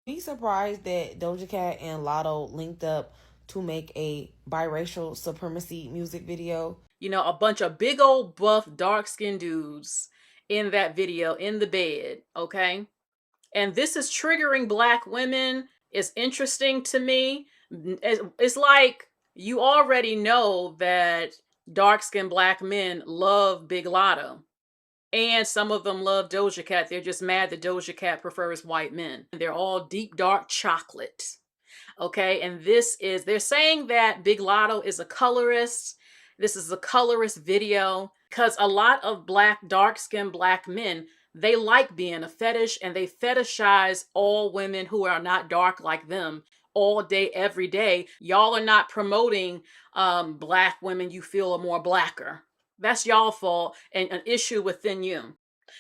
Be surprised that Doja Cat and Latto linked up to make a biracial supremacy music video. You know, a bunch of big old buff, dark skinned dudes in that video in the bed, okay? And this is triggering black women. It's interesting to me. It's like you already know that dark skinned black men love Big Lotto. And some of them love Doja Cat. They're just mad that Doja Cat prefers white men. They're all deep, dark chocolate. Okay. And they're saying that Big Lotto is a colorist. This is a colorist video because a lot of dark skinned black men, they like being a fetish and they fetishize all women who are not dark like them all day, every day. Y'all are not promoting black women you feel are more blacker. That's y'all fault and an issue within you.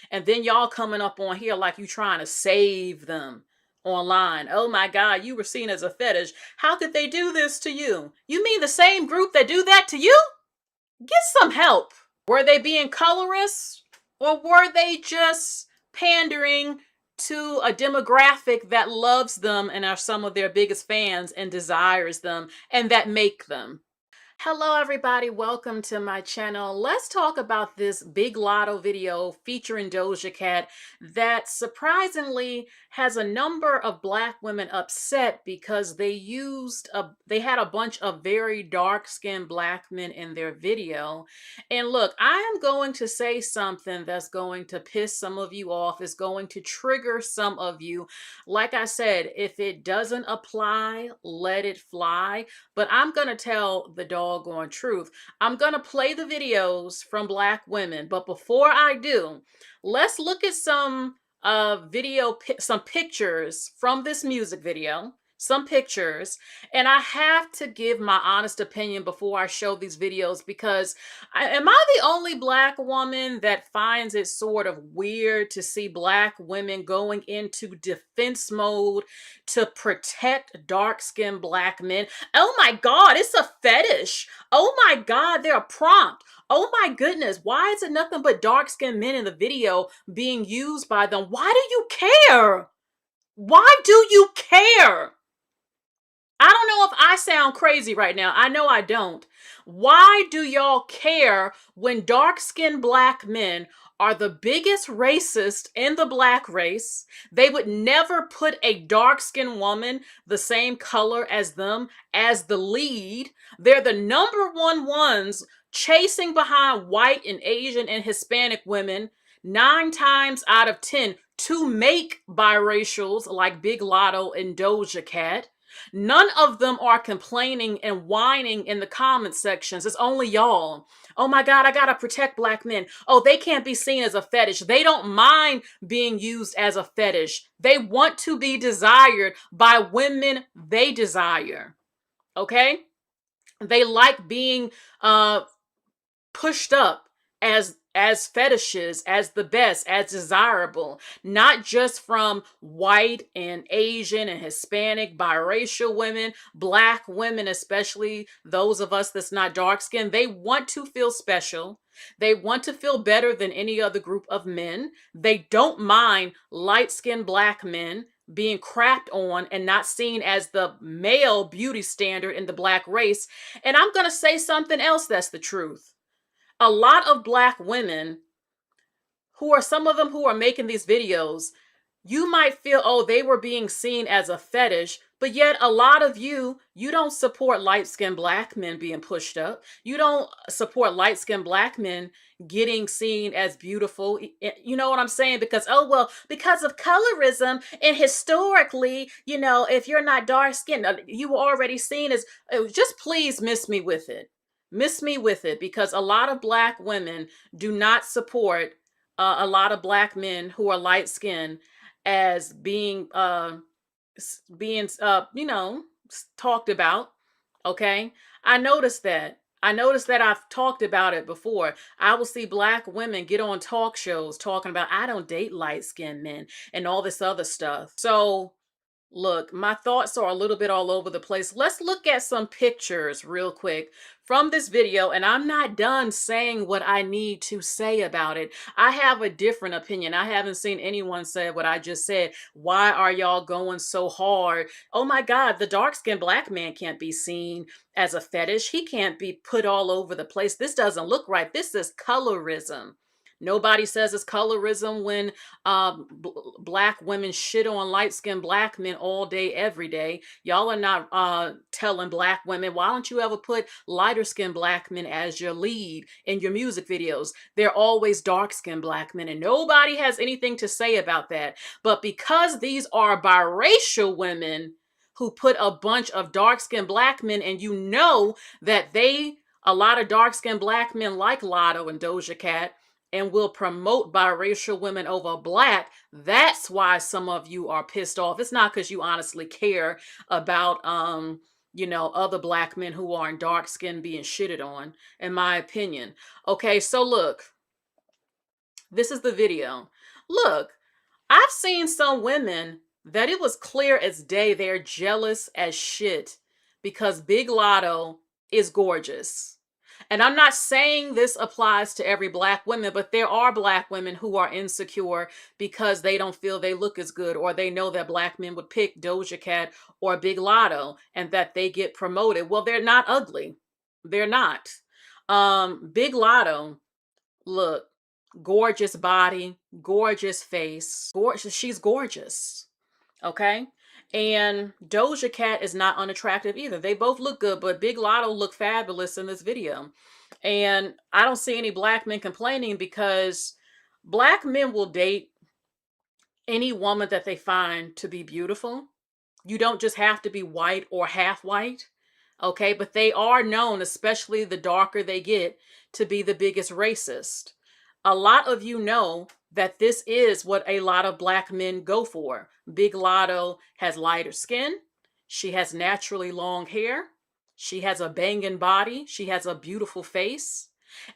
And then y'all coming up on here like you trying to save them online. Oh my God, you were seen as a fetish. How could they do this to you? You mean the same group that do that to you? Get some help. Were they being colorist or were they just pandering to a demographic that loves them and are some of their biggest fans and desires them and that make them? Hello everybody, welcome to my channel. Let's talk about this Big Lotto video featuring Doja Cat that surprisingly has a number of black women upset because they had a bunch of very dark-skinned black men in their video. And look, I am going to say something that's going to piss some of you off, is going to trigger some of you. Like I said, if it doesn't apply, let it fly. But I'm going to tell the doggone truth. I'm going to play the videos from black women. But before I do, let's look at some some pictures from this music video. Some pictures, and I have to give my honest opinion before I show these videos because am I the only black woman that finds it sort of weird to see black women going into defense mode to protect dark-skinned black men? Oh my God, it's a fetish. Oh my God, they're a prompt. Oh my goodness, why is it nothing but dark-skinned men in the video being used by them? Why do you care? Why do you care? I don't know if I sound crazy right now. I know I don't. Why do y'all care when dark-skinned black men are the biggest racist in the black race? They would never put a dark-skinned woman the same color as them as the lead. They're the number one ones chasing behind white and Asian and Hispanic women 9 times out of 10 to make biracials like Big Lotto and Doja Cat. None of them are complaining and whining in the comment sections. It's only y'all. Oh my God, I gotta protect black men. Oh, they can't be seen as a fetish. They don't mind being used as a fetish. They want to be desired by women they desire. Okay? They like being pushed up as fetishes, as the best, as desirable, not just from white and Asian and Hispanic, biracial women, black women, especially those of us that's not dark skinned. They want to feel special. They want to feel better than any other group of men. They don't mind light skinned black men being crapped on and not seen as the male beauty standard in the black race. And I'm going to say something else that's the truth. A lot of black women some of them who are making these videos, you might feel, oh, they were being seen as a fetish, but yet a lot of you don't support light-skinned black men being pushed up. You don't support light-skinned black men getting seen as beautiful. You know what I'm saying? Because, oh, well, because of colorism and historically, if you're not dark-skinned, you were already seen as, just please miss me with it. Miss me with it, because a lot of black women do not support a lot of black men who are light skinned as talked about. Okay, I noticed that. I've talked about it before. I will see black women get on talk shows talking about, I don't date light skinned men and all this other stuff. So Look, my thoughts are a little bit all over the place. Let's look at some pictures real quick from this video, and I'm not done saying what I need to say about it. I have a different opinion. I haven't seen anyone say what I just said. Why are y'all going so hard? Oh my God, the dark-skinned black man can't be seen as a fetish. He can't be put all over the place. This doesn't look right. This is colorism. Nobody says it's colorism when black women shit on light-skinned black men all day, every day. Y'all are not telling black women, why don't you ever put lighter-skinned black men as your lead in your music videos? They're always dark-skinned black men, and nobody has anything to say about that. But because these are biracial women who put a bunch of dark-skinned black men, and you know that a lot of dark-skinned black men like Latto and Doja Cat, and will promote biracial women over black, that's why some of you are pissed off. It's not because you honestly care about other black men who aren't dark skinned being shitted on, in my opinion. Okay, so look, this is the video. Look, I've seen some women that it was clear as day they're jealous as shit because Big Latto is gorgeous. And I'm not saying this applies to every black woman, but there are black women who are insecure because they don't feel they look as good, or they know that black men would pick Doja Cat or Big Latto and that they get promoted. Well, they're not ugly. They're not. Big Latto, look, gorgeous body, gorgeous face, gorgeous. She's gorgeous. Okay. And Doja Cat is not unattractive either. They both look good, but Big Latto looked fabulous in this video. And I don't see any black men complaining because black men will date any woman that they find to be beautiful. You don't just have to be white or half white. Okay, but they are known, especially the darker they get, to be the biggest racist. A lot of you know that this is what a lot of black men go for. Big Latto has lighter skin. She has naturally long hair. She has a banging body. She has a beautiful face.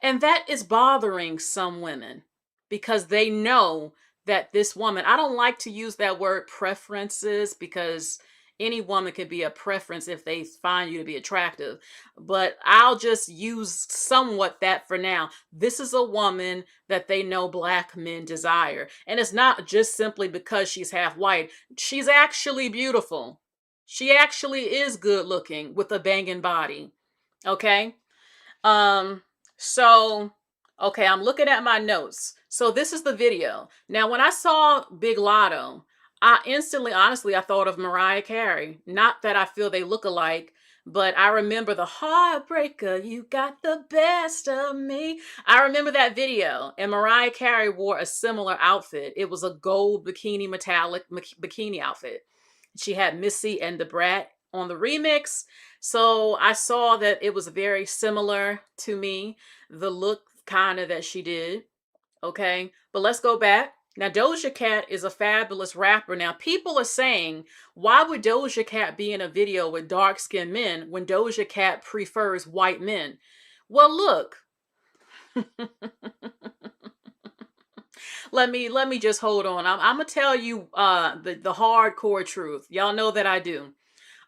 And that is bothering some women because they know that this woman, I don't like to use that word preferences because any woman could be a preference if they find you to be attractive. But I'll just use somewhat that for now. This is a woman that they know black men desire. And it's not just simply because she's half white. She's actually beautiful. She actually is good looking with a banging body. Okay? Um, so, okay, I'm looking at my notes. So this is the video. Now, when I saw Big Latto, I instantly, honestly, I thought of Mariah Carey. Not that I feel they look alike, but I remember the heartbreaker, you got the best of me. I remember that video, and Mariah Carey wore a similar outfit. It was a gold bikini, metallic bikini outfit. She had Missy and the Brat on the remix. So I saw that it was very similar to me, the look kind of that she did. Okay, but let's go back. Now, Doja Cat is a fabulous rapper. Now, people are saying, why would Doja Cat be in a video with dark-skinned men when Doja Cat prefers white men? Well, look. let me just hold on. I'm gonna tell you the hardcore truth. Y'all know that I do.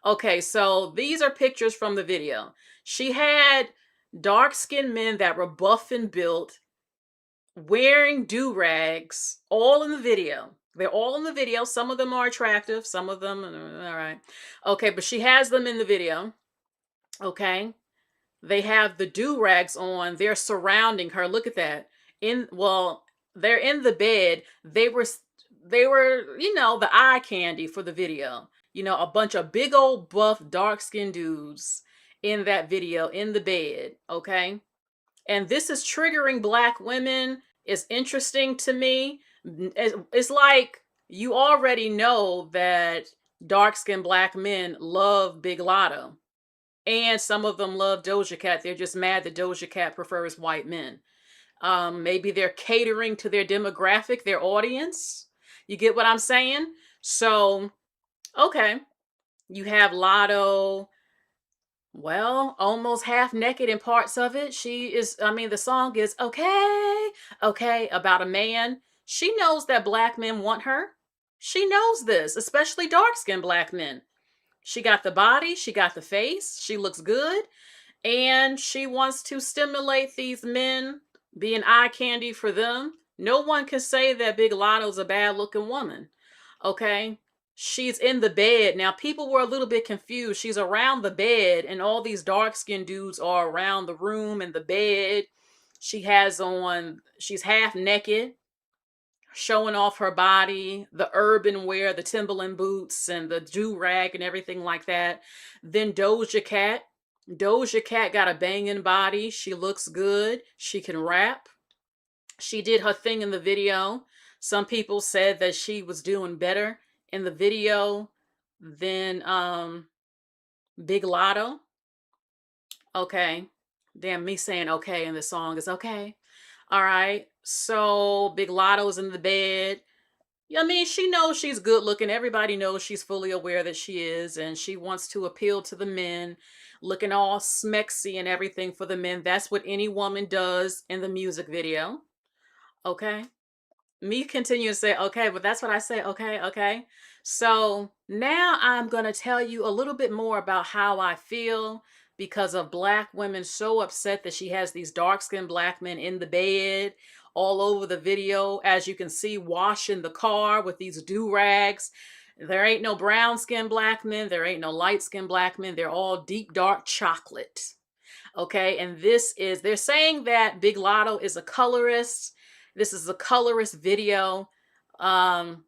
Okay, so these are pictures from the video. She had dark-skinned men that were buff and built, wearing do-rags, all in the video. They're all in the video. Some of them are attractive. Some of them, all right. Okay, but she has them in the video. Okay. They have the do-rags on. They're surrounding her. Look at that. They're in the bed. They were, the eye candy for the video. A bunch of big old buff, dark-skinned dudes in that video in the bed. Okay. And this is triggering black women. It's interesting to me. It's like you already know that dark-skinned black men love Big Latto. And some of them love Doja Cat. They're just mad that Doja Cat prefers white men. Maybe they're catering to their demographic, their audience. You get what I'm saying? So, okay. You have Latto, well, almost half naked in parts of it. The song is okay, about a man. She knows that black men want her. She knows this, especially dark-skinned black men. She got the body, she got the face, she looks good, and she wants to stimulate these men, being eye candy for them. No one can say that Big Lotto's a bad looking woman. Okay? She's in the bed. Now, people were a little bit confused. She's around the bed, and all these dark skinned dudes are around the room and the bed. She's half naked, showing off her body, the urban wear, the Timberland boots, and the do rag and everything like that. Then Doja Cat. Doja Cat got a banging body. She looks good. She can rap. She did her thing in the video. Some people said that she was doing better in the video than Big Lotto. Okay. Damn, me saying okay in the song is okay. All right. So Big Lotto's in the bed. I mean, she knows she's good looking. Everybody knows she's fully aware that she is, and she wants to appeal to the men, looking all smexy and everything for the men. That's what any woman does in the music video. Okay. Me continue to say okay, but that's what I say. Okay, okay. So now I'm going to tell you a little bit more about how I feel because of black women so upset that she has these dark-skinned black men in the bed all over the video, as you can see, washing the car with these do-rags. There ain't no brown-skinned black men, there ain't no light-skinned black men, they're all deep dark chocolate. Okay, and they're saying that Big Lotto is a colorist. This is a colorist video. Um,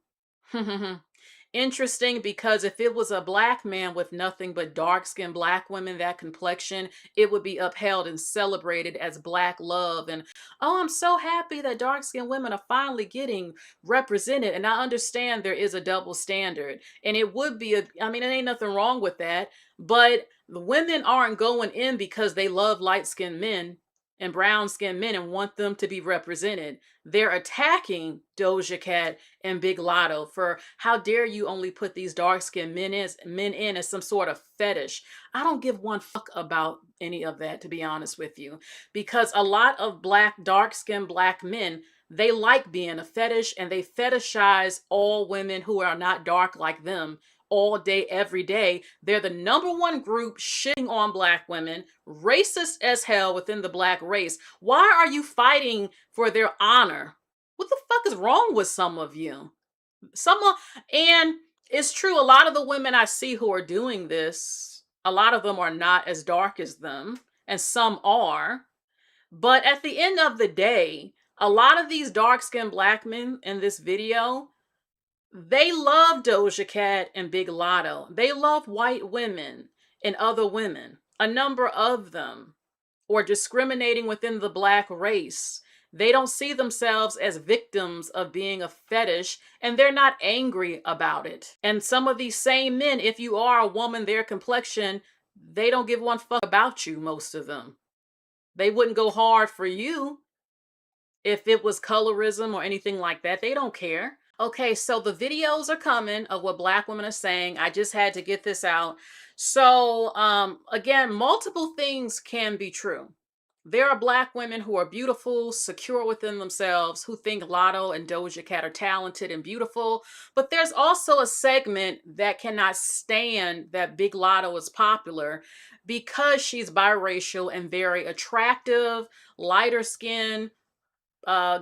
Interesting, because if it was a black man with nothing but dark-skinned black women, that complexion, it would be upheld and celebrated as black love. And oh, I'm so happy that dark-skinned women are finally getting represented. And I understand there is a double standard. And it would be I mean, there ain't nothing wrong with that. But the women aren't going in because they love light-skinned men and brown-skinned men and want them to be represented. They're attacking Doja Cat and Big Lotto for how dare you only put these dark-skinned men in as some sort of fetish. I don't give one fuck about any of that, to be honest with you, because a lot of dark-skinned black men, they like being a fetish, and they fetishize all women who are not dark like them all day, every day. They're the number one group shitting on black women, racist as hell within the black race. Why are you fighting for their honor? What the fuck is wrong with some of you? And it's true, a lot of the women I see who are doing this, a lot of them are not as dark as them, and some are. But at the end of the day, a lot of these dark-skinned black men in this video, they love Doja Cat and Big Lotto. They love white women and other women, a number of them, or discriminating within the black race. They don't see themselves as victims of being a fetish, and they're not angry about it. And some of these same men, if you are a woman, their complexion, they don't give one fuck about you, most of them. They wouldn't go hard for you if it was colorism or anything like that. They don't care. Okay, so the videos are coming of what black women are saying. I just had to get this out. So, again, multiple things can be true. There are black women who are beautiful, secure within themselves, who think Lotto and Doja Cat are talented and beautiful. But there's also a segment that cannot stand that Big Lotto is popular because she's biracial and very attractive, lighter skin,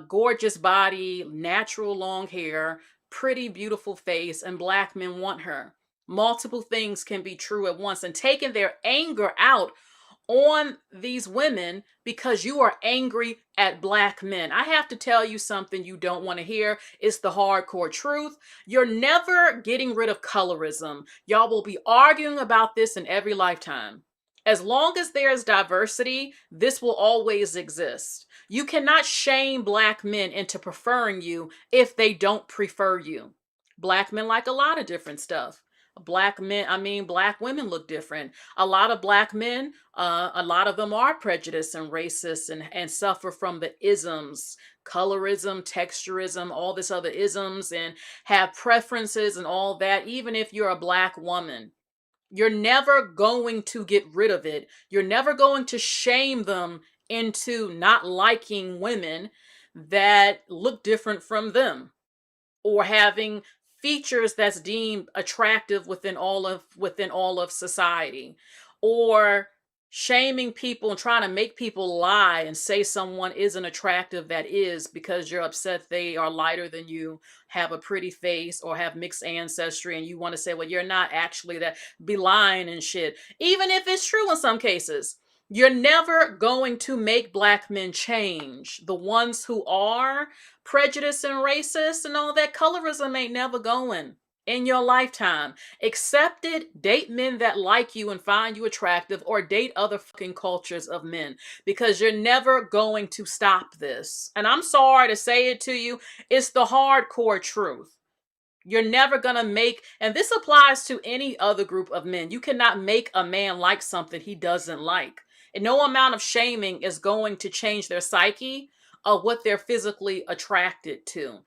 gorgeous body, natural long hair, pretty beautiful face, and black men want her. Multiple things can be true at once, and taking their anger out on these women because you are angry at black men. I have to tell you something you don't want to hear. It's the hardcore truth. You're never getting rid of colorism. Y'all will be arguing about this in every lifetime. As long as there is diversity, this will always exist. You cannot shame black men into preferring you if they don't prefer you. Black men like a lot of different stuff. Black women look different. A lot of black men, a lot of them are prejudiced and racist and suffer from the isms, colorism, texturism, all this other isms, and have preferences and all that, even if you're a black woman. You're never going to get rid of it. You're never going to shame them into not liking women that look different from them or having features that's deemed attractive within all of society, or shaming people and trying to make people lie and say someone isn't attractive that is, because you're upset they are lighter than you, have a pretty face, or have mixed ancestry, and you want to say, well, you're not actually that, be lying and shit, even if it's true in some cases. You're never going to make black men change. The ones who are prejudiced and racist and all that, colorism ain't never going in your lifetime. Accept it, date men that like you and find you attractive, or date other fucking cultures of men, because you're never going to stop this. And I'm sorry to say it to you, it's the hardcore truth. You're never going to make, and this applies to any other group of men, you cannot make a man like something he doesn't like. And no amount of shaming is going to change their psyche of what they're physically attracted to.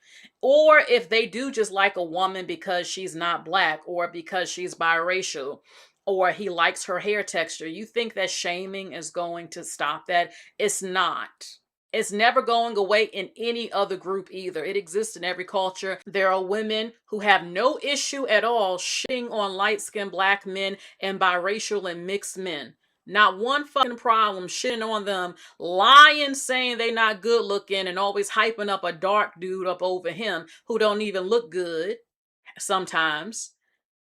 Or if they do just like a woman because she's not black, or because she's biracial, or he likes her hair texture, you think that shaming is going to stop that? It's not. It's never going away in any other group either. It exists in every culture. There are women who have no issue at all shitting on light-skinned black men and biracial and mixed men. Not one fucking problem shitting on them, lying, saying they not good looking, and always hyping up a dark dude up over him who don't even look good sometimes.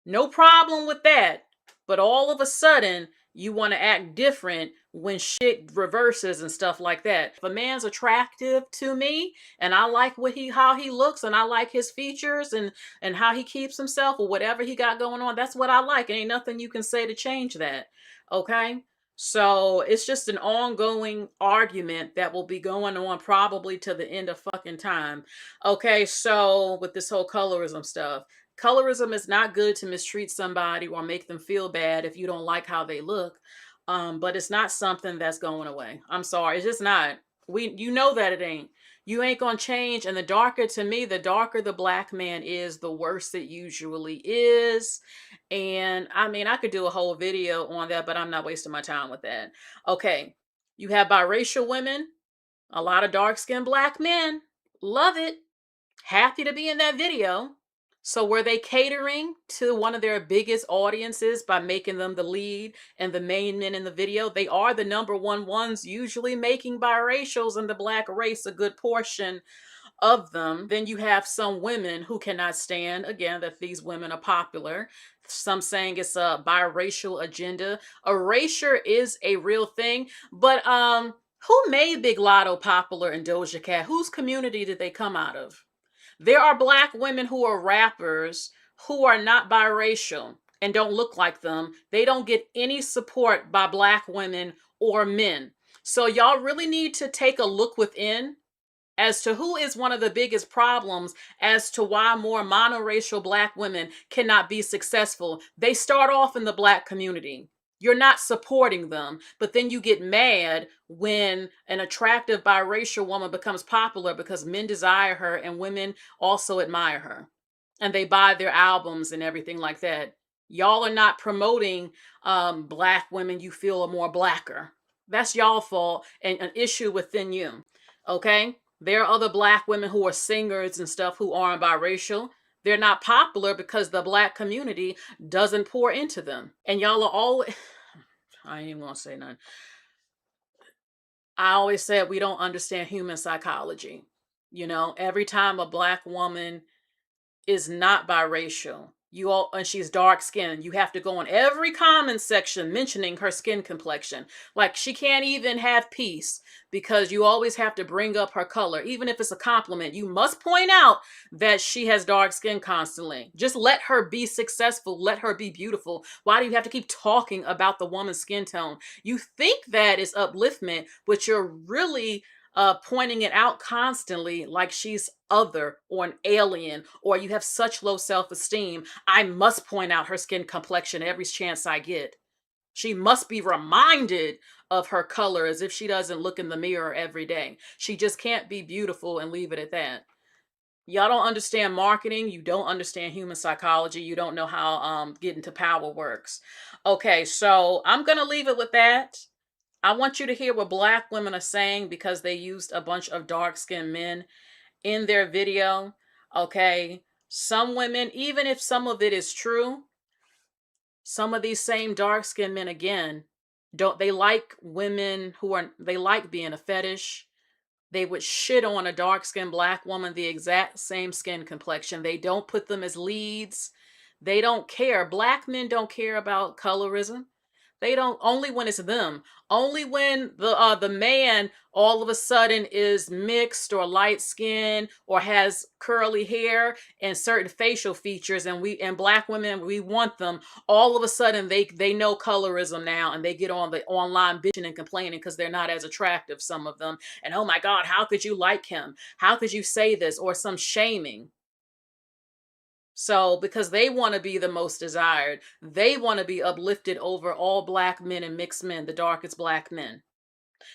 No problem with that. But all of a sudden, you want to act different when shit reverses and stuff like that. If a man's attractive to me and I like how he looks, and I like his features and how he keeps himself, or whatever he got going on, that's what I like. And ain't nothing you can say to change that. Okay? So it's just an ongoing argument that will be going on probably to the end of fucking time. Okay, so with this whole colorism stuff. Colorism is not good to mistreat somebody or make them feel bad if you don't like how they look. But it's not something that's going away. I'm sorry, it's just not. You know that it ain't. You ain't gonna change. And the darker, to me, the darker the black man is, the worse it usually is. And I mean, I could do a whole video on that, but I'm not wasting my time with that. Okay, you have biracial women, a lot of dark-skinned black men, love it, happy to be in that video. So were they catering to one of their biggest audiences by making them the lead and the main men in the video? They are the number one ones, usually making biracials and the black race a good portion of them. Then you have some women who cannot stand, again, that these women are popular. Some saying it's a biracial agenda. Erasure is a real thing, but who made Big Latto popular and Doja Cat? Whose community did they come out of? There are black women who are rappers who are not biracial and don't look like them. They don't get any support by black women or men. So y'all really need to take a look within as to who is one of the biggest problems as to why more monoracial black women cannot be successful. They start off in the black community. You're not supporting them, but then you get mad when an attractive biracial woman becomes popular because men desire her and women also admire her. And they buy their albums and everything like that. Y'all are not promoting black women you feel are more blacker. That's y'all fault and an issue within you. Okay? There are other black women who are singers and stuff who aren't biracial. They're not popular because the black community doesn't pour into them. And y'all are always, I ain't even gonna say nothing. I always said we don't understand human psychology. You know, every time a black woman is not biracial, and she's dark skinned, you have to go on every comment section mentioning her skin complexion. Like, she can't even have peace because you always have to bring up her color. Even if it's a compliment, you must point out that she has dark skin constantly. Just let her be successful. Let her be beautiful. Why do you have to keep talking about the woman's skin tone? You think that is upliftment, but you're really pointing it out constantly like she's other or an alien, or you have such low self-esteem. I must point out her skin complexion every chance I get. She must be reminded of her color as if she doesn't look in the mirror every day. She just can't be beautiful and leave it at that. Y'all don't understand marketing. You don't understand human psychology. You don't know how getting to power works. Okay, so I'm going to leave it with that. I want you to hear what black women are saying because they used a bunch of dark-skinned men in their video. Okay, Some women, even if some of it is true, some of these same dark-skinned men, again, don't they like women who are, they like being a fetish. They would shit on a dark-skinned black woman the exact same skin complexion. They don't put them as leads. They don't care. Black men don't care about colorism. They don't, only when it's them. Only when the man all of a sudden is mixed or light skinned or has curly hair and certain facial features, and black women, we want them. All of a sudden they know colorism now, and they get on the online bitching and complaining because they're not as attractive, some of them. And oh my God, how could you like him? How could you say this? Or some shaming. So, because they want to be the most desired, they want to be uplifted over all black men and mixed men, the darkest black men.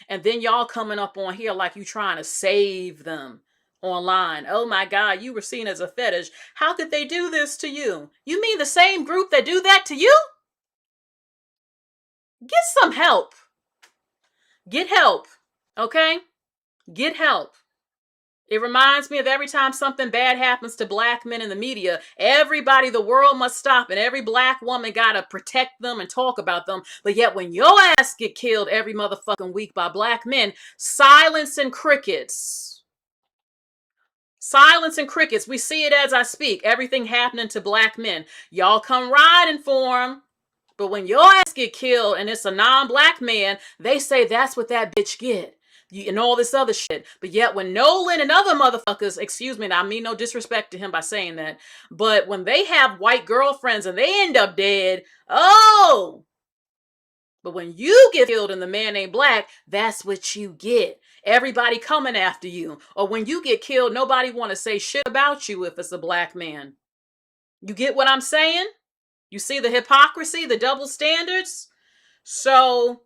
And then y'all coming up on here like you trying to save them online. Oh my God, you were seen as a fetish. How could they do this to you? You mean the same group that do that to you? Get some help. Get help. Okay? Get help. It reminds me of every time something bad happens to black men in the media, everybody, the world must stop, and every black woman gotta protect them and talk about them. But yet when your ass get killed every motherfucking week by black men, silence and crickets. Silence and crickets. We see it as I speak. Everything happening to black men. Y'all come riding for them. But when your ass get killed and it's a non-black man, they say that's what that bitch get. And all this other shit. But yet when Nolan and other motherfuckers, excuse me, and I mean no disrespect to him by saying that, but when they have white girlfriends and they end up dead, oh, but when you get killed and the man ain't black, that's what you get. Everybody coming after you. Or when you get killed, nobody want to say shit about you if it's a black man. You get what I'm saying? You see the hypocrisy, the double standards? So,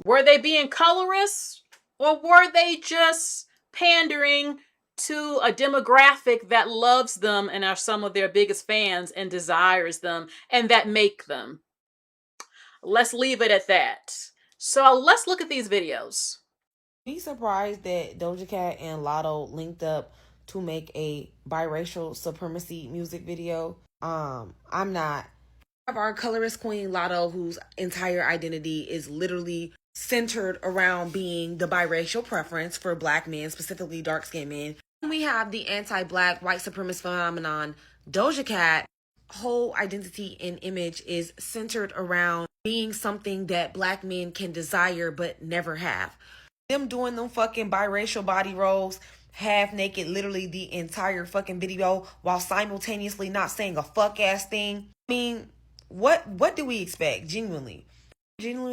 were they being colorist? Or were they just pandering to a demographic that loves them and are some of their biggest fans and desires them and that make them? Let's leave it at that. So let's look at these videos. Be surprised that Doja Cat and Latto linked up to make a biracial supremacy music video. I'm not. Our colorist queen Latto, whose entire identity is literally centered around being the biracial preference for black men, specifically dark-skinned men. We have the anti-black white supremacist phenomenon, Doja Cat. Whole identity and image is centered around being something that black men can desire but never have. Them doing them fucking biracial body rolls, half naked, literally the entire fucking video, while simultaneously not saying a fuck ass thing. I mean, what do we expect? Genuinely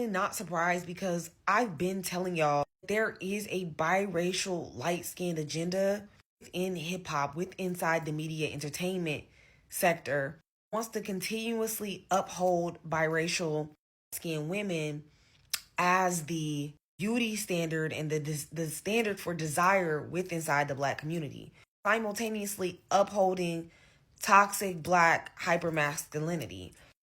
not surprised, because I've been telling y'all there is a biracial light-skinned agenda within hip-hop, inside the media entertainment sector, wants to continuously uphold biracial skinned women as the beauty standard and the standard for desire inside the black community, simultaneously upholding toxic black hypermasculinity.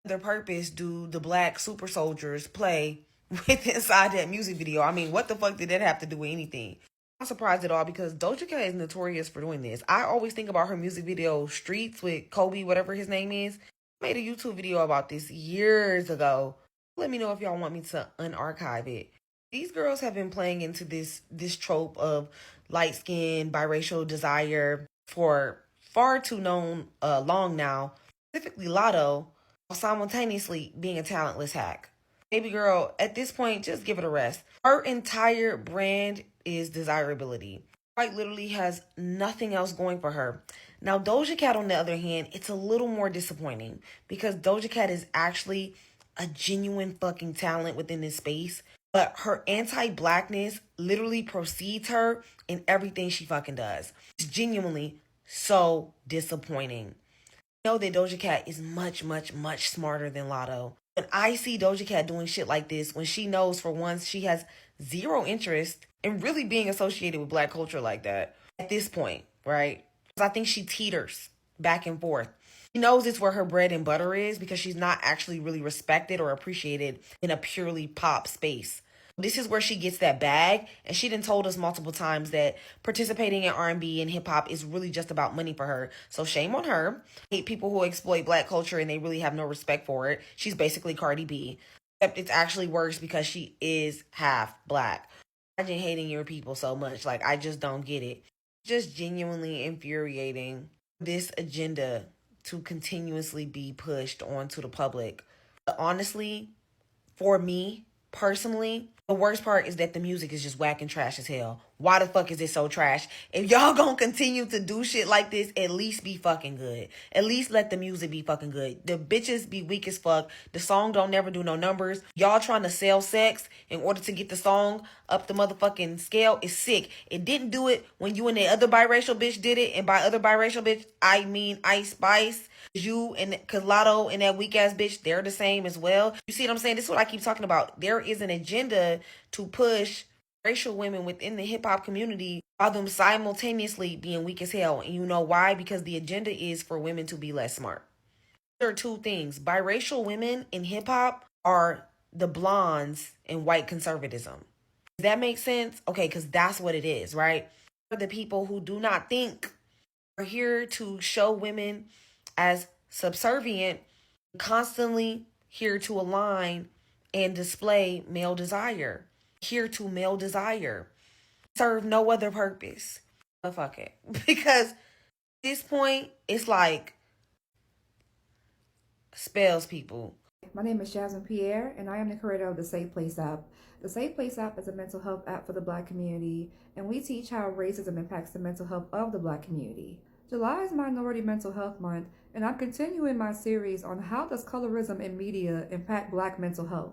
Their purpose do the black super soldiers play inside that music video? I mean, what the fuck did that have to do with anything? I'm not surprised at all, because Doja Cat is notorious for doing this. I always think about her music video Streets with Kobe, whatever his name is. I made a YouTube video about this years ago. Let me know if y'all want me to unarchive it. These girls have been playing into this trope of light-skinned biracial desire for far too long now. Specifically Latto, while simultaneously being a talentless hack. Baby girl, at this point, just give it a rest. Her entire brand is desirability. Quite literally has nothing else going for her. Now, Doja Cat, on the other hand, it's a little more disappointing, because Doja Cat is actually a genuine fucking talent within this space, but her anti-blackness literally precedes her in everything she fucking does. It's genuinely so disappointing. Know that Doja Cat is much, much, much smarter than Latto. When I see Doja Cat doing shit like this, when she knows for once she has zero interest in really being associated with black culture like that at this point, right? Because I think she teeters back and forth. She knows it's where her bread and butter is, because she's not actually really respected or appreciated in a purely pop space. This is where she gets that bag, and she done told us multiple times that participating in R&B and hip hop is really just about money for her. So shame on her. I hate people who exploit black culture and they really have no respect for it. She's basically Cardi B, except it's actually worse because she is half black. Imagine hating your people so much. Like, I just don't get it. Just genuinely infuriating this agenda to continuously be pushed onto the public. But honestly, for me personally, the worst part is that the music is just whack and trash as hell. Why the fuck is it so trash? If y'all gonna continue to do shit like this, at least be fucking good. At least let the music be fucking good. The bitches be weak as fuck. The song don't never do no numbers. Y'all trying to sell sex in order to get the song up the motherfucking scale is sick. It didn't do it when you and the other biracial bitch did it. And by other biracial bitch, I mean Ice Spice. You and cause Latto and that weak ass bitch, they're the same as well. You see what I'm saying? This is what I keep talking about. There is an agenda to push racial women within the hip hop community while them simultaneously being weak as hell. And you know why? Because the agenda is for women to be less smart. There are two things. Biracial women in hip hop are the blondes in white conservatism. Does that make sense? Okay, because that's what it is, right? For the people who do not think are here to show women as subservient, constantly here to align and display male desire. Here to male desire. Serve no other purpose. But fuck it. Because at this point, it's like spells people. My name is Jasmine Pierre, and I am the creator of the Safe Place app. The Safe Place app is a mental health app for the Black community, and we teach how racism impacts the mental health of the Black community. July is Minority Mental Health Month, and I'm continuing my series on how does colorism in media impact Black mental health.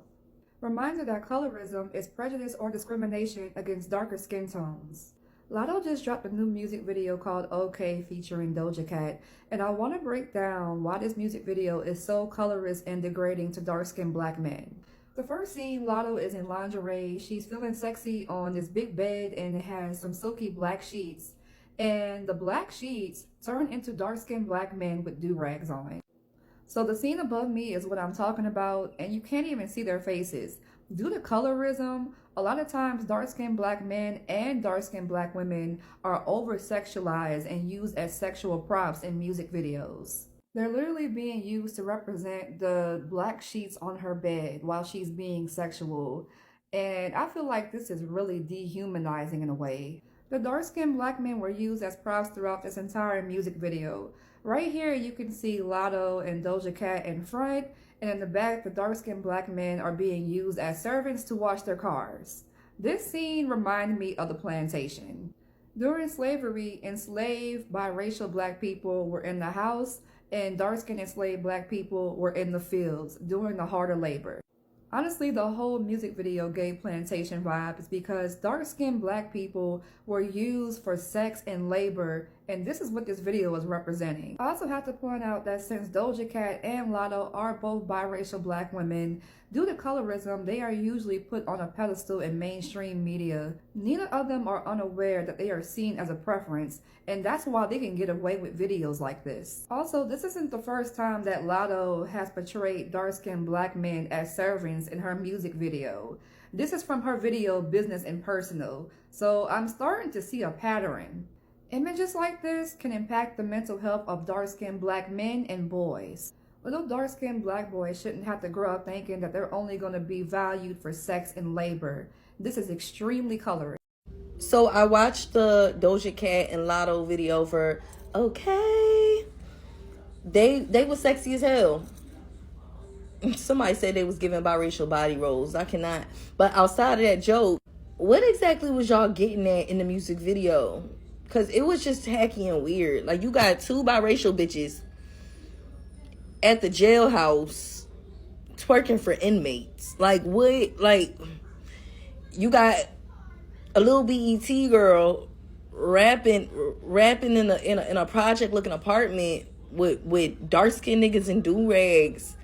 Reminder that colorism is prejudice or discrimination against darker skin tones. Latto just dropped a new music video called Okayyy featuring Doja Cat, and I want to break down why this music video is so colorist and degrading to dark-skinned Black men. The first scene, Latto is in lingerie. She's feeling sexy on this big bed, and it has some silky black sheets. And the black sheets turn into dark-skinned Black men with do-rags on. So the scene above me is what I'm talking about, and you can't even see their faces. Due to colorism, a lot of times dark-skinned Black men and dark-skinned Black women are over-sexualized and used as sexual props in music videos. They're literally being used to represent the black sheets on her bed while she's being sexual. And I feel like this is really dehumanizing in a way. The dark-skinned Black men were used as props throughout this entire music video. Right here, you can see Latto and Doja Cat in front, and in the back, the dark-skinned Black men are being used as servants to wash their cars. This scene reminded me of the plantation. During slavery, enslaved biracial Black people were in the house, and dark-skinned enslaved Black people were in the fields doing the harder labor. Honestly, the whole music video gave plantation vibes because dark-skinned Black people were used for sex and labor, and this is what this video is representing. I also have to point out that since Doja Cat and Latto are both biracial Black women, due to colorism, they are usually put on a pedestal in mainstream media. Neither of them are unaware that they are seen as a preference, and that's why they can get away with videos like this. Also, this isn't the first time that Latto has portrayed dark-skinned Black men as servants in her music video. This is from her video Business and Personal, so I'm starting to see a pattern. Images like this can impact the mental health of dark-skinned Black men and boys. Little dark-skinned Black boys shouldn't have to grow up thinking that they're only going to be valued for sex and labor. This is extremely colorist. So I watched the Doja Cat and Latto video for Okayyy. They were sexy as hell. Somebody said they was giving biracial body rolls. I cannot. But outside of that joke, what exactly was y'all getting at in the music video? Because it was just hacky and weird. Like, you got two biracial bitches at the jailhouse twerking for inmates. Like, what? Like, you got a little BET girl rapping in a project looking apartment with dark skinned niggas in do rags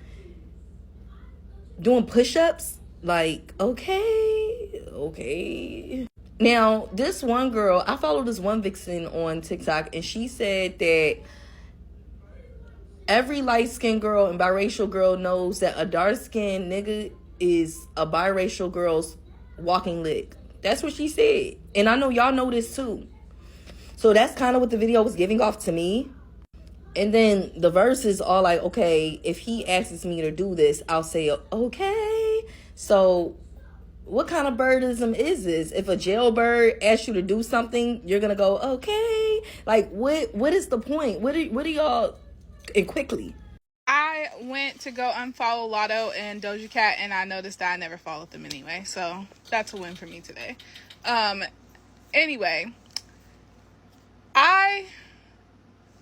doing push-ups. Like, okay. Now, this one girl, I follow this one vixen on TikTok, and she said that every light-skinned girl and biracial girl knows that a dark-skinned nigga is a biracial girl's walking lick. That's what she said. And I know y'all know this too. So that's kind of what the video was giving off to me. And then the verses are like, okay, if he asks me to do this, I'll say, okay. So what kind of birdism is this? If a jailbird asks you to do something, you're going to go, okay. Like, what is the point? What are y'all, and quickly. I went to go unfollow Latto and Doja Cat, and I noticed that I never followed them anyway. So that's a win for me today. Anyway, I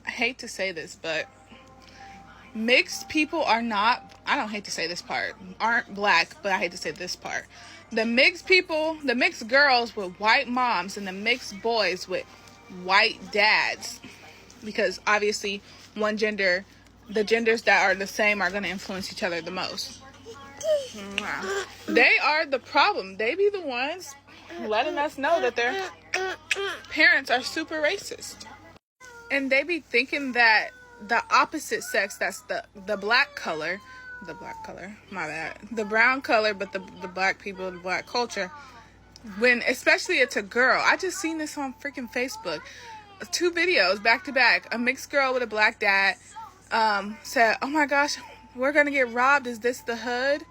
hate to say this, but mixed people are not, I don't hate to say this part, aren't black, but I hate to say this part. The mixed people, the mixed girls with white moms and the mixed boys with white dads, because obviously one gender, the genders that are the same are going to influence each other the most. They are the problem. They be the ones letting us know that their parents are super racist. And they be thinking that the opposite sex, that's the black color, my bad, the brown color, but the black people, the black culture, when especially it's a girl. I just seen this on freaking Facebook. 2 videos back to back. A mixed girl with a black dad said, oh my gosh, we're gonna get robbed. Is this the hood?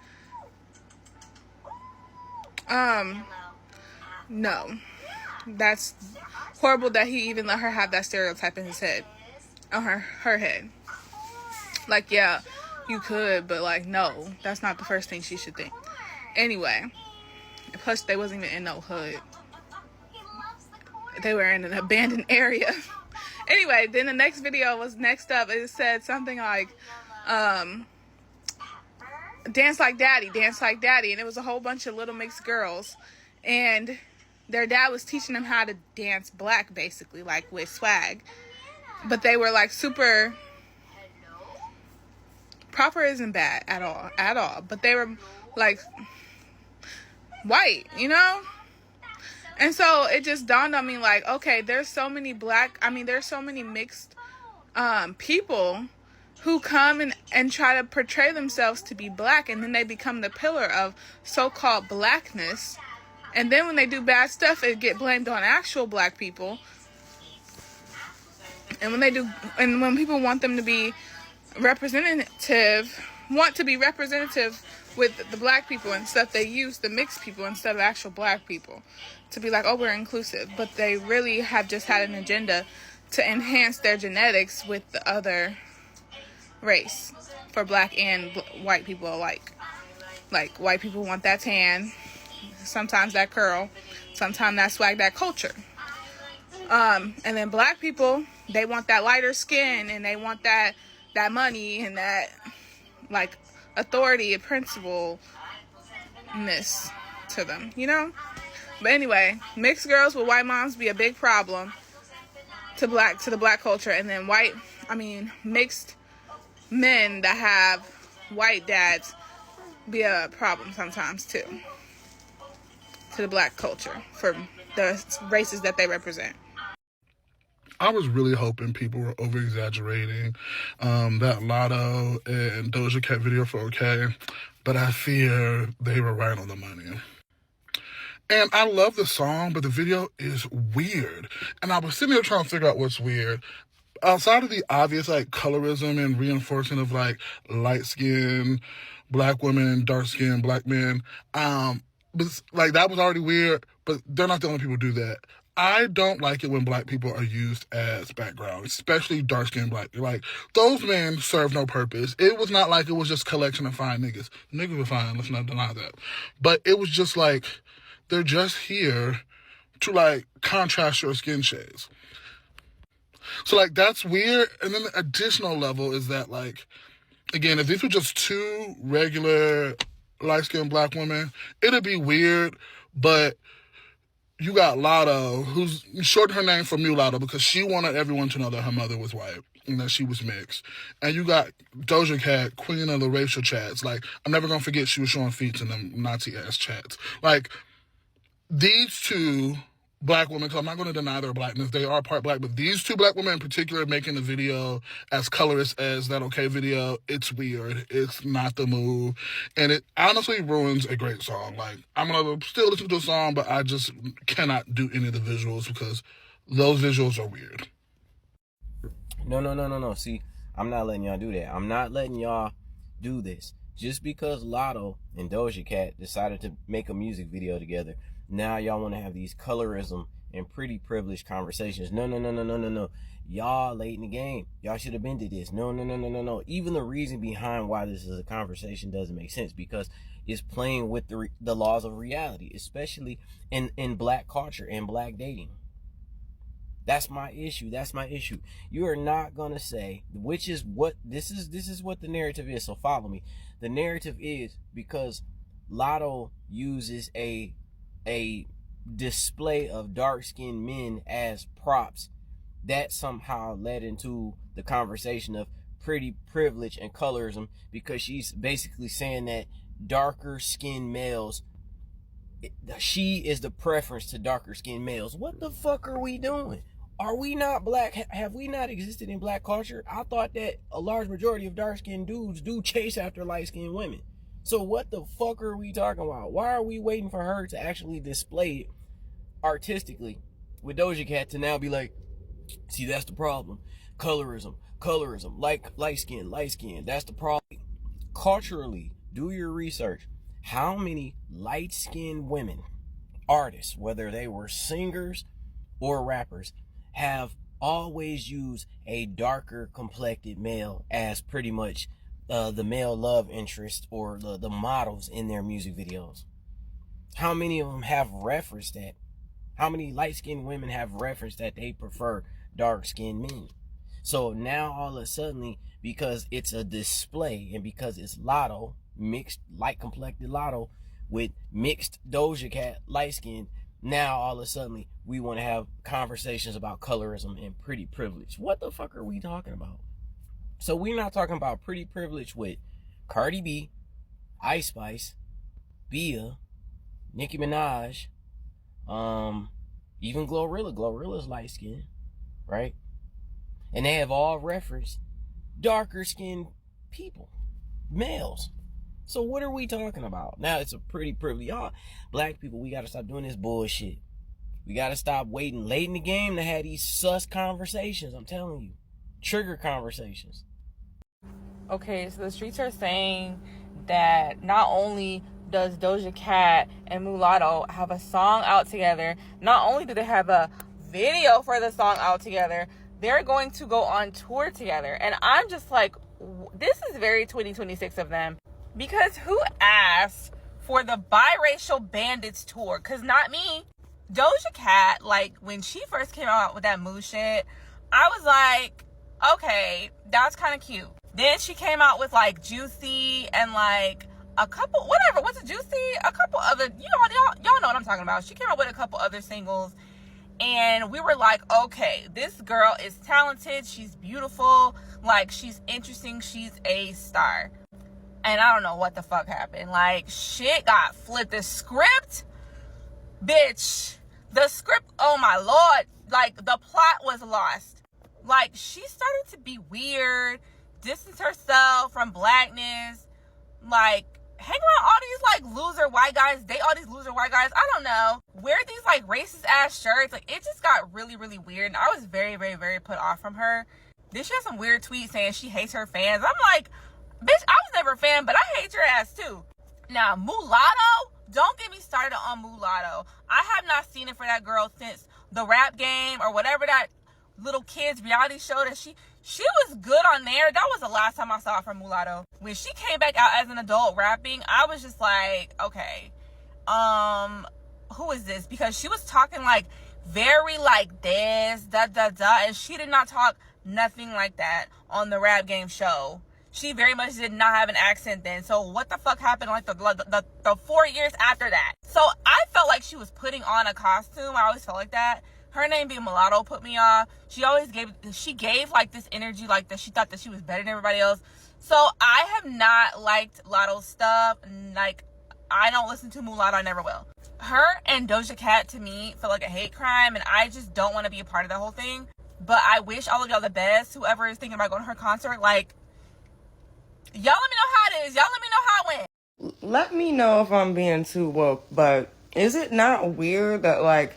No. That's horrible that he even let her have that stereotype in his head. On her head. Like, yeah, you could, but like, no. That's not the first thing she should think. Anyway. Plus, they wasn't even in no hood. They were in an abandoned area. Anyway, then the next video was next up. It said something like, dance like daddy, dance like daddy. And it was a whole bunch of little mixed girls. And their dad was teaching them how to dance black, basically, like with swag. But they were like super, proper isn't bad at all. But they were like white, you know? And so it just dawned on me like, okay, there's so many mixed people who come and try to portray themselves to be black, and then they become the pillar of so-called blackness. And then when they do bad stuff, it get blamed on actual black people. And when people want them to be representative with the black people and stuff, they use the mixed people instead of actual black people to be like, oh, we're inclusive. But they really have just had an agenda to enhance their genetics with the other race for black and white people alike. Like, white people want that tan, sometimes that curl, sometimes that swag, that culture. And then black people, they want that lighter skin, and they want that money and that, like, authority and principalness to them, you know? But anyway, mixed girls with white moms be a big problem to the black culture, and then mixed men that have white dads be a problem sometimes too to the black culture for the races that they represent. I was really hoping people were over-exaggerating that Latto and Doja Cat video for Okayyy, but I fear they were right on the money. And I love the song, but the video is weird. And I was sitting there trying to figure out what's weird. Outside of the obvious, like, colorism and reinforcing of, like, light-skinned black women, dark-skinned black men, but, like, that was already weird, but they're not the only people who do that. I don't like it when black people are used as background, especially dark-skinned black. Like, those men serve no purpose. It was not like it was just a collection of fine niggas. Niggas were fine, let's not deny that. But it was just like, they're just here to, like, contrast your skin shades. So, like, that's weird. And then the additional level is that, like, again, if these were just 2 regular light-skinned black women, it'd be weird, but you got Latto, who's shortened her name from Mulatto because she wanted everyone to know that her mother was white and that she was mixed. And you got Doja Cat, queen of the racial chats. Like, I'm never going to forget she was showing feet in them Nazi-ass chats. Like, these 2 black women, because I'm not going to deny their blackness. They are part black, but these two black women in particular making the video as colorist as that Okayyy video, it's weird. It's not the move. And it honestly ruins a great song. Like, I'm going to still listen to the song, but I just cannot do any of the visuals because those visuals are weird. No. See, I'm not letting y'all do that. I'm not letting y'all do this. Just because Latto and Doja Cat decided to make a music video together, now y'all want to have these colorism and pretty privileged conversations. No. Y'all late in the game. Y'all should have been to this. No. Even the reason behind why this is a conversation doesn't make sense, because it's playing with the laws of reality, especially in black culture and black dating. That's my issue. You are not gonna say, which is what this is what the narrative is. So follow me. The narrative is because Latto uses a display of dark-skinned men as props, that somehow led into the conversation of pretty privilege and colorism, because she's basically saying that darker skinned males, she is the preference to darker skinned males. What the fuck are we doing? Are we not black? Have we not existed in black culture? I thought that a large majority of dark-skinned dudes do chase after light-skinned women. So what the fuck are we talking about? Why are we waiting for her to actually display it artistically with Doja Cat to now be like, see, that's the problem. Colorism, like light skin, that's the problem. Culturally, do your research. How many light-skinned women, artists, whether they were singers or rappers, have always used a darker complected male as pretty much the male love interest or the models in their music videos? How many of them have referenced that? How many light-skinned women have referenced that they prefer dark-skinned men? So now all of a sudden, because it's a display and because it's Latto, mixed light complected Latto with mixed Doja Cat light skin, now all of a sudden we want to have conversations about colorism and pretty privilege. What the fuck are we talking about? So we're not talking about pretty privilege with Cardi B, Ice Spice, Bia, Nicki Minaj, even Glorilla. Glorilla's light skin, right? And they have all referenced darker skinned people, males. So what are we talking about? Now it's a pretty privilege. Y'all, black people, we got to stop doing this bullshit. We got to stop waiting late in the game to have these sus conversations. I'm telling you. Trigger conversations. Okay, so the streets are saying that not only does Doja Cat and Mulatto have a song out together, not only do they have a video for the song out together, they're going to go on tour together. And I'm just like, this is very 2026 of them. Because who asked for the biracial bandits tour? Because not me. Doja Cat, like, when she first came out with that Moo shit, I was like, okay, that's kind of cute. Then she came out with, like, Juicy and, like, a couple, whatever, what's it, Juicy? A couple other, y'all know what I'm talking about. She came out with a couple other singles. And we were like, okay, this girl is talented. She's beautiful. Like, she's interesting. She's a star. And I don't know what the fuck happened. Like, shit got flipped. The script, bitch. The script, oh my lord. Like, the plot was lost. Like, she started to be weird, distance herself from blackness. Like, hang around all these, like, loser white guys. Date all these loser white guys. I don't know. Wear these, like, racist ass shirts. Like, it just got really, really weird. And I was very, very, very put off from her. Then she had some weird tweets saying she hates her fans. I'm like, bitch, I was never a fan, but I hate your ass too. Now, Mulatto, don't get me started on Mulatto. I have not seen it for that girl since the Rap Game or whatever that little kids reality show that she was good on there. That was the last time I saw her from Mulatto. When she came back out as an adult rapping, I was just like, okay, who is this? Because she was talking like very like this, and she did not talk nothing like that on the Rap Game show. She very much did not have an accent then. So what the fuck happened like the 4 years after that? So I felt like she was putting on a costume. I always felt like that. Her name being Mulatto put me off. She gave like this energy like that she thought that she was better than everybody else. So I have not liked Latto's stuff. Like, I don't listen to Mulatto. I never will. Her and Doja Cat, to me, feel like a hate crime, and I just don't want to be a part of that whole thing. But I wish all of y'all the best. Whoever is thinking about going to her concert, like, y'all let me know how it is. Y'all let me know how it went. Let me know if I'm being too woke, but is it not weird that, like,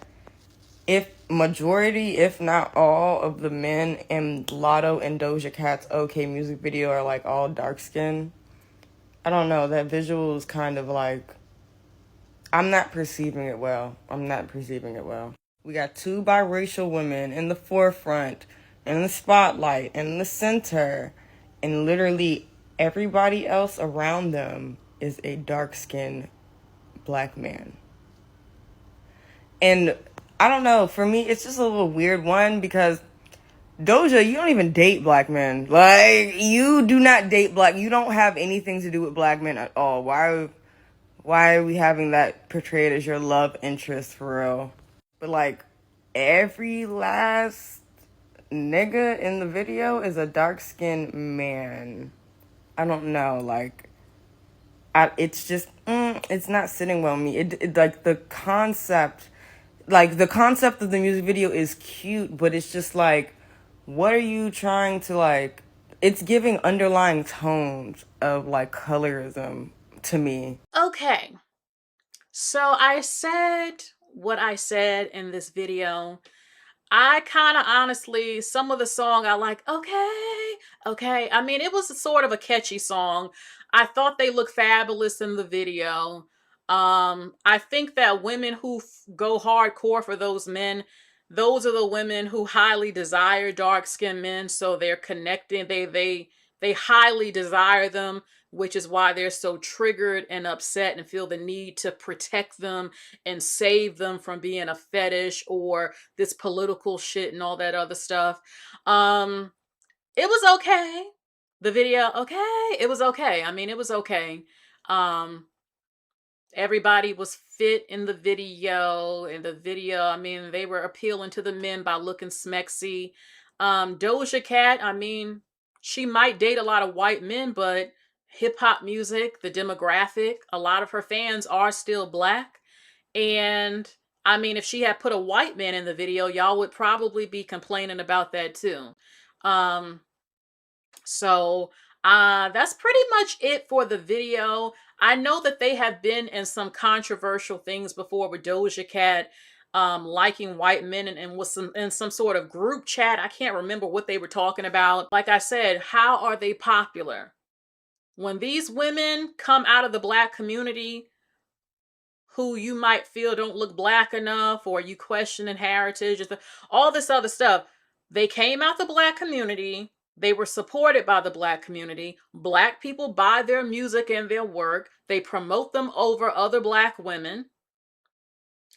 if majority, if not all, of the men in Latto and Doja Cat's OK music video are, like, all dark-skinned? I don't know, that visual is kind of, like, I'm not perceiving it well. We got two biracial women in the forefront, in the spotlight, in the center, and literally everybody else around them is a dark-skinned black man. And I don't know, for me, it's just a little weird one because Doja, you don't even date black men. Like, you do not date black. You don't have anything to do with black men at all. Why are we having that portrayed as your love interest for real? But like, every last nigga in the video is a dark-skinned man. I don't know, like, it's just, it's not sitting well with me. It like, the concept of the music video is cute, but it's just like, what are you trying to, like, it's giving underlying tones of, like, colorism to me. Okay. So I said what I said in this video. I kind of honestly, some of the song I like, okay. I mean, it was sort of a catchy song. I thought they looked fabulous in the video. I think that women who go hardcore for those men, those are the women who highly desire dark-skinned men, so they're connecting. They highly desire them, which is why they're so triggered and upset and feel the need to protect them and save them from being a fetish or this political shit and all that other stuff. It was okay. The video, okay. It was okay. I mean, it was okay. Everybody was fit in the video. I mean, they were appealing to the men by looking smexy. Doja Cat, I mean, she might date a lot of white men, but hip hop music, the demographic, a lot of her fans are still black. And I mean, if she had put a white man in the video, y'all would probably be complaining about that too. So that's pretty much it for the video. I know that they have been in some controversial things before with Doja Cat liking white men and was in some sort of group chat. I can't remember what they were talking about. Like I said, how are they popular? When these women come out of the black community who you might feel don't look black enough, or you questioning heritage, all this other stuff, they came out the black community. They were supported by the black community. Black people buy their music and their work. They promote them over other black women.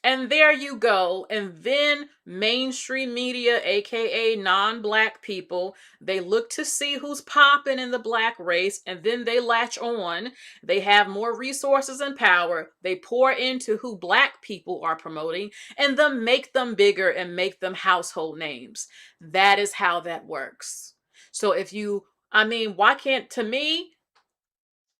And there you go. And then mainstream media, aka non-black people, they look to see who's popping in the black race, and then they latch on. They have more resources and power. They pour into who black people are promoting and then make them bigger and make them household names. That is how that works. So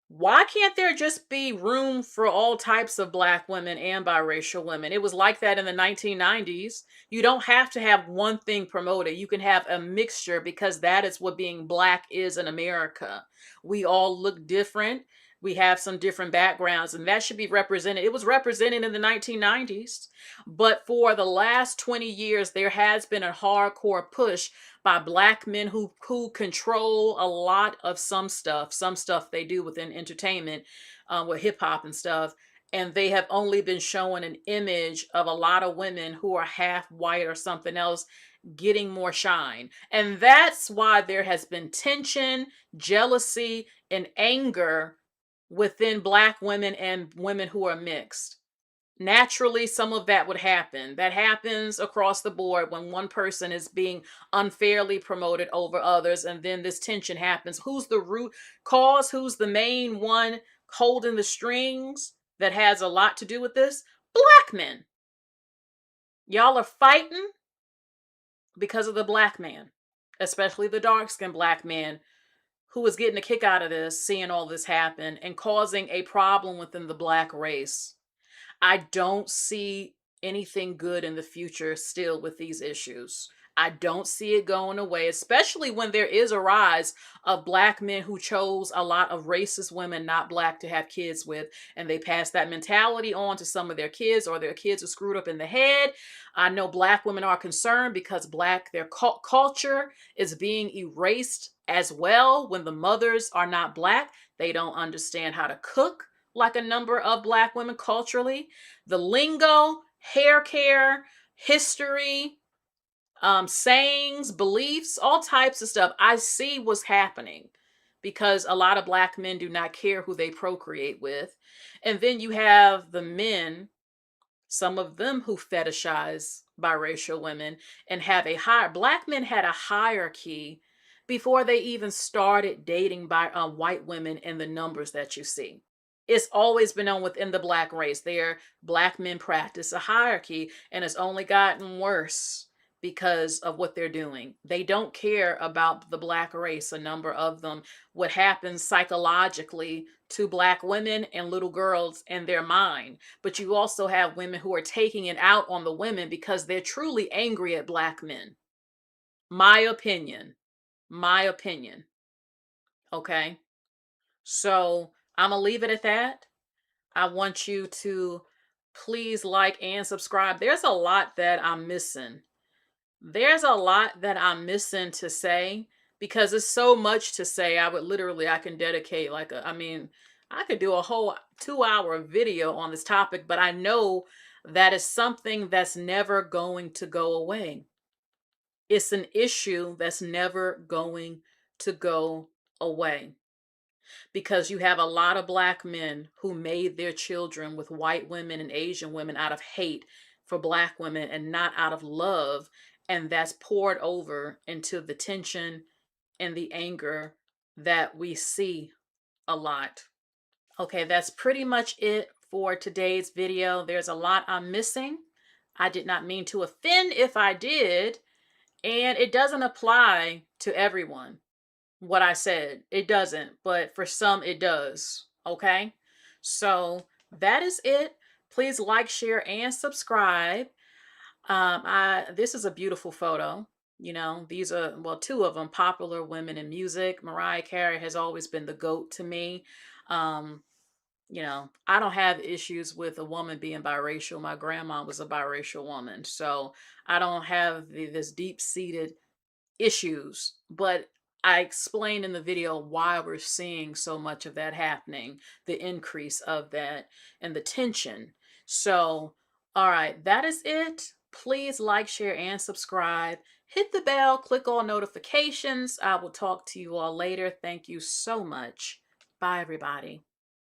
why can't there just be room for all types of black women and biracial women? It was like that in the 1990s. You don't have to have one thing promoted. You can have a mixture, because that is what being black is in America. We all look different. We have some different backgrounds, and that should be represented. It was represented in the 1990s. But for the last 20 years, there has been a hardcore push by black men who control a lot of some stuff they do within entertainment, with hip hop and stuff. And they have only been showing an image of a lot of women who are half white or something else getting more shine. And that's why there has been tension, jealousy, and anger within black women and women who are mixed. Naturally, some of that would happen. That happens across the board when one person is being unfairly promoted over others, and then this tension happens. Who's the root cause? Who's the main one holding the strings that has a lot to do with this? Black men. Y'all are fighting because of the black man, especially the dark-skinned black man who is getting a kick out of this, seeing all this happen and causing a problem within the Black race. I don't see anything good in the future still with these issues. I don't see it going away, especially when there is a rise of Black men who chose a lot of racist women, not Black, to have kids with, and they pass that mentality on to some of their kids, or their kids are screwed up in the head. I know Black women are concerned because their culture is being erased as well. When the mothers are not Black, they don't understand how to cook like a number of Black women culturally. The lingo, hair care, history, sayings, beliefs, all types of stuff. I see what's happening because a lot of Black men do not care who they procreate with. And then you have the men, some of them who fetishize biracial women and have Black men had a hierarchy before they even started dating by white women in the numbers that you see. It's always been on within the Black race. Black men practice a hierarchy, and it's only gotten worse because of what they're doing. They don't care about the Black race, a number of them, what happens psychologically to Black women and little girls in their mind. But you also have women who are taking it out on the women because they're truly angry at Black men. My opinion. My opinion. Okay? So I'm going to leave it at that. I want you to please like and subscribe. There's a lot that I'm missing. There's a lot that I'm missing to say because it's so much to say. I can dedicate I could do a whole 2-hour video on this topic, but I know that is something that's never going to go away. It's an issue that's never going to go away because you have a lot of Black men who made their children with white women and Asian women out of hate for Black women and not out of love. And that's poured over into the tension and the anger that we see a lot. Okay, that's pretty much it for today's video. There's a lot I'm missing. I did not mean to offend if I did, and it doesn't apply to everyone. What I said, it doesn't, but for some it does. Okay, so that is it. Please like, share, and subscribe. This is a beautiful photo. You know, these are, well, two of them, popular women in music. Mariah Carey has always been the GOAT to me. You know, I don't have issues with a woman being biracial. My grandma was a biracial woman, so I don't have this deep-seated issues, but I explained in the video why we're seeing so much of that happening, the increase of that and the tension. So, all right, that is it. Please like, share, and subscribe. Hit the bell, click all notifications. I will talk to you all later. Thank you so much. Bye, everybody.